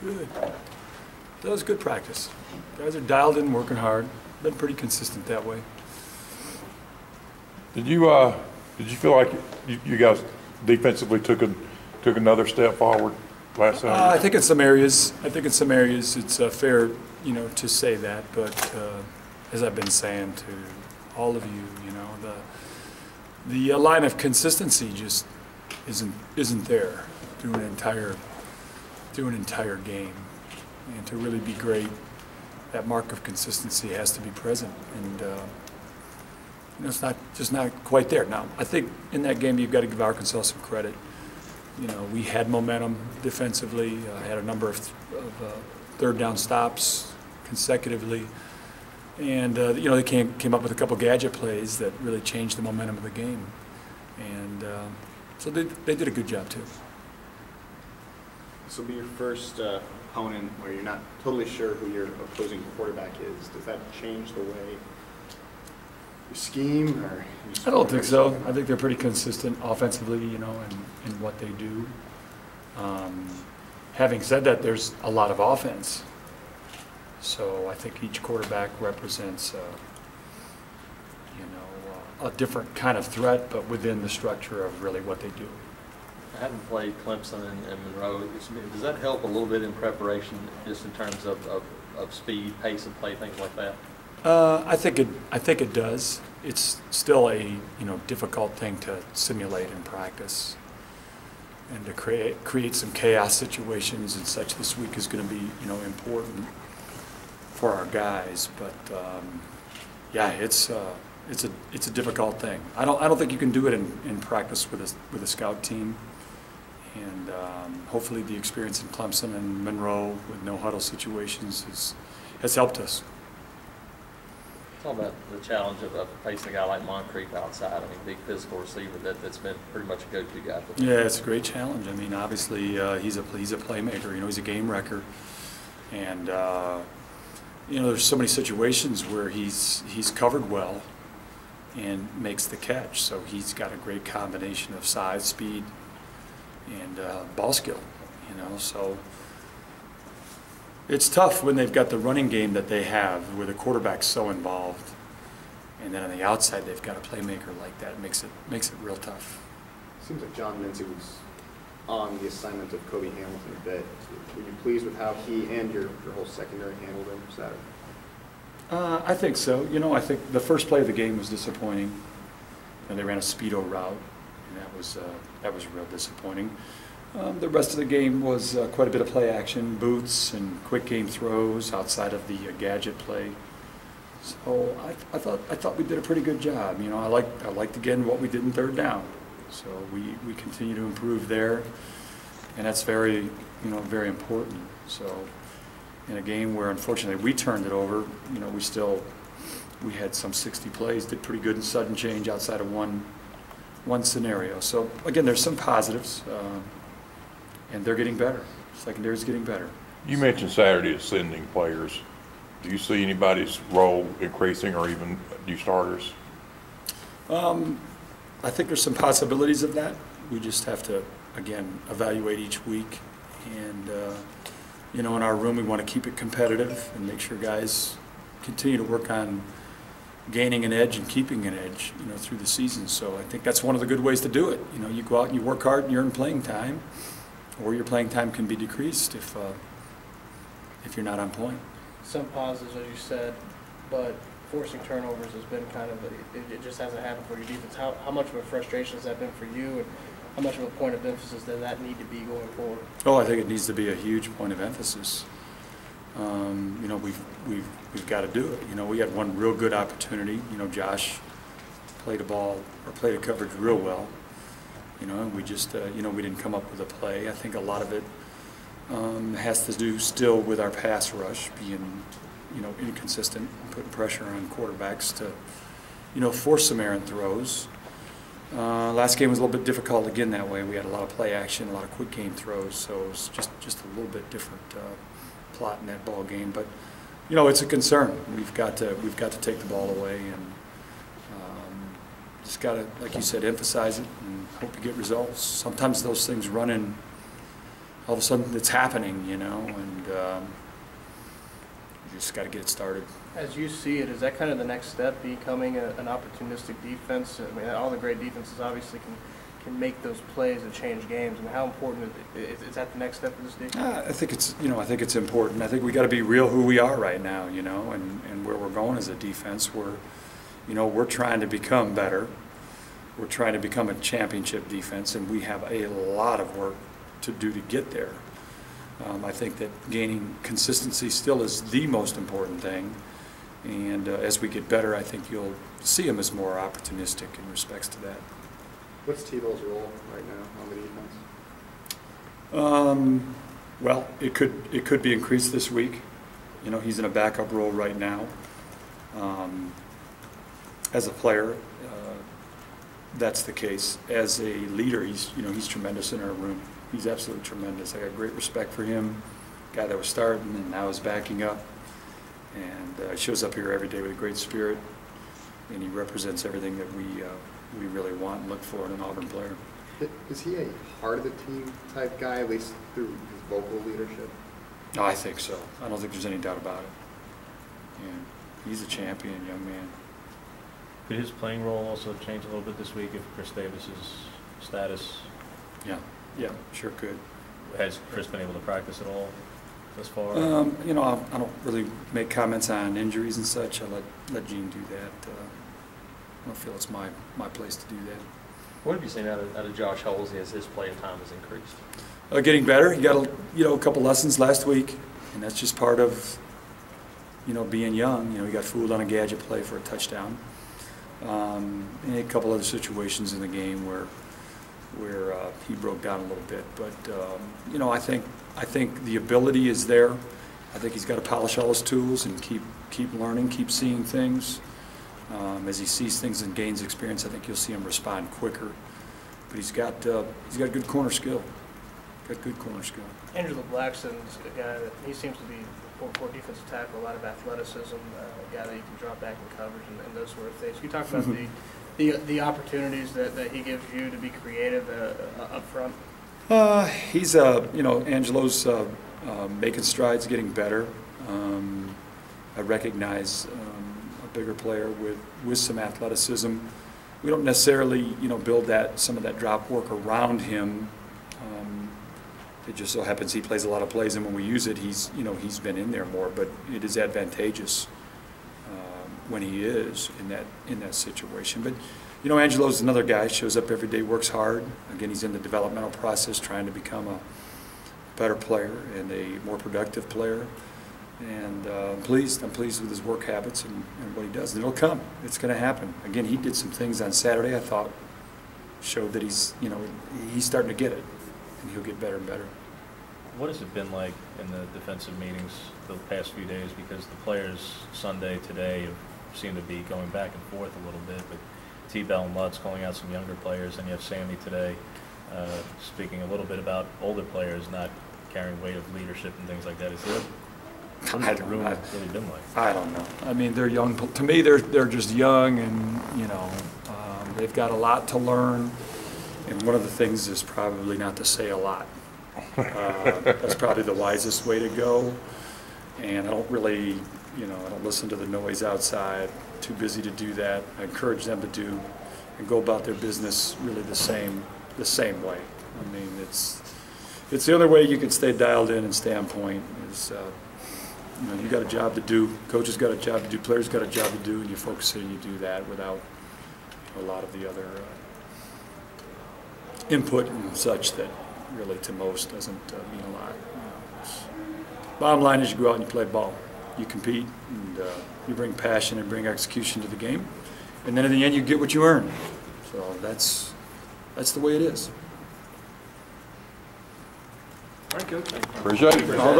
Good. That was good practice. Guys are dialed in, working hard. Been pretty consistent that way. Did you feel like you guys defensively took another step forward last Saturday? I think in some areas, it's fair, to say that. But as I've been saying to all of you, the line of consistency just isn't there through an entire game, and to really be great, that mark of consistency has to be present, and it's just not quite there. Now, I think in that game you've got to give Arkansas some credit. We had momentum defensively, had a number of third down stops consecutively, and they came up with a couple gadget plays that really changed the momentum of the game, and so they did a good job too. This will be your first opponent where you're not totally sure who your opposing quarterback is. Does that change the way you scheme? Or I don't think so. I think they're pretty consistent offensively, in what they do. Having said that, there's a lot of offense. So I think each quarterback represents, a different kind of threat, but within the structure of really what they do. Having played Clemson and Monroe, does that help a little bit in preparation, just in terms of speed, pace of play, things like that? I think it does. It's still a difficult thing to simulate in practice, and to create some chaos situations and such this week is going to be important for our guys. But yeah, it's a difficult thing. I don't think you can do it in practice with a scout team. And hopefully the experience in Clemson and Monroe with no huddle situations has helped us. Talk about the challenge of facing a guy like Moncrief outside. I mean, big physical receiver that's been pretty much a go-to guy for them. Yeah, it's a great challenge. I mean, obviously he's a playmaker. He's a game wrecker, and there's so many situations where he's covered well and makes the catch. So he's got a great combination of size, speed, and ball skill, so it's tough when they've got the running game that they have, where the quarterback's so involved, and then on the outside they've got a playmaker like that. It makes it real tough. Seems like John Mincy was on the assignment of Kobe Hamilton a bit. Were you pleased with how he and your whole secondary handled him Saturday? I think so. I think the first play of the game was disappointing. They ran a speedo route, and that was real disappointing. The rest of the game was quite a bit of play action, boots and quick game throws outside of the gadget play. So I thought we did a pretty good job. I liked again what we did in third down. So we continue to improve there, and that's very very important. So in a game where unfortunately we turned it over, we had some 60 plays, did pretty good in sudden change outside of one scenario. So again, there's some positives, and they're getting better. Secondary's getting better. You mentioned Saturday ascending players. Do you see anybody's role increasing, or even new starters? I think there's some possibilities of that. We just have to, again, evaluate each week. And, in our room, we want to keep it competitive and make sure guys continue to work on gaining an edge and keeping an edge, through the season. So I think that's one of the good ways to do it. You go out and you work hard and you earn playing time, or your playing time can be decreased if you're not on point. Some positives, as you said, but forcing turnovers has been kind of it just hasn't happened for your defense. How much of a frustration has that been for you, and how much of a point of emphasis does that need to be going forward? Oh, I think it needs to be a huge point of emphasis. We've got to do it. We had one real good opportunity. Josh played a coverage real well. And we just we didn't come up with a play. I think a lot of it has to do still with our pass rush being inconsistent, putting pressure on quarterbacks to force some errant throws. Last game was a little bit difficult again that way. We had a lot of play action, a lot of quick game throws, so it was just a little bit different plot in that ball game. But it's a concern. We've got to take the ball away, and just got to, like you said, emphasize it and hope to get results. Sometimes those things run in all of a sudden it's happening, you know, and you just got to get it started. As you see it, is that kind of the next step, becoming an opportunistic defense? I mean, all the great defenses obviously can make those plays and change games. And how important is that the next step for this defense? I think it's, you know, I think it's important. I think we got to be real who we are right now, you know, and where we're going as a defense. You know, we're trying to become better. We're trying to become a championship defense, and we have a lot of work to do to get there. I think that gaining consistency still is the most important thing. And as we get better, I think you'll see him as more opportunistic in respects to that. What's Tebow's role right now on the defense? Well, it could be increased this week. You know, he's in a backup role right now. As a player, that's the case. As a leader, he's tremendous in our room. He's absolutely tremendous. I got great respect for him. Guy that was starting and now is backing up, and shows up here every day with a great spirit. And he represents everything that we really want and look for in an Auburn player. Is he a heart of the team type guy, at least through his vocal leadership? No, I think so. I don't think there's any doubt about it. Yeah, he's a champion, young man. Could his playing role also change a little bit this week if Chris Davis's status? Yeah, sure could. Has Chris been able to practice at all thus far? You know, I don't really make comments on injuries and such. I let Gene do that. I don't feel it's my place to do that. What have you seen out of Josh Holsey as his playing time has increased? Getting better. He got a couple lessons last week, and that's just part of, you know, being young. You know, he got fooled on a gadget play for a touchdown. And a couple other situations in the game where he broke down a little bit. But you know, I think the ability is there. I think he's got to polish all his tools and keep learning, keep seeing things. As he sees things and gains experience, I think you'll see him respond quicker. But he's got good corner skill. Got good corner skill. Angelo Blackson's a guy that he seems to be for defensive tackle, a lot of athleticism, a guy that you can drop back in coverage and those sort of things. Can you talk about the opportunities that he gives you to be creative up front? He's you know, Angelo's making strides, getting better. I recognize a bigger player with some athleticism. We don't necessarily, you know, build some of that drop work around him. It just so happens he plays a lot of plays, and when we use it, he's been in there more. But it is advantageous when he is in that situation. But you know, Angelo's another guy. Shows up every day, works hard. Again, he's in the developmental process, trying to become a better player and a more productive player. And I'm pleased with his work habits and what he does. And it'll come. It's going to happen. Again, he did some things on Saturday I thought showed that he's starting to get it, and he'll get better and better. What has it been like in the defensive meetings the past few days? Because the players Sunday, today, seem to be going back and forth a little bit. But T-Bell and Lutz calling out some younger players, and you have Sammy today speaking a little bit about older players not carrying weight of leadership and things like that. Is there what has the room really been like? I don't know. I mean, they're young. To me, they're just young, and you know, they've got a lot to learn. And one of the things is probably not to say a lot. That's probably the wisest way to go. And I don't really, I don't listen to the noise outside. Too busy to do that. I encourage them to do and go about their business really the same way. I mean, it's the only way you can stay dialed in and stay on point. Is you got a job to do. Coaches got a job to do. Players got a job to do, and you focus in and you do that without a lot of the other input and such that really to most doesn't mean a lot. Bottom line is you go out and you play ball. You compete, and you bring passion and bring execution to the game. And then in the end, you get what you earn. So that's the way it is. All right, Coach. Appreciate it. All right.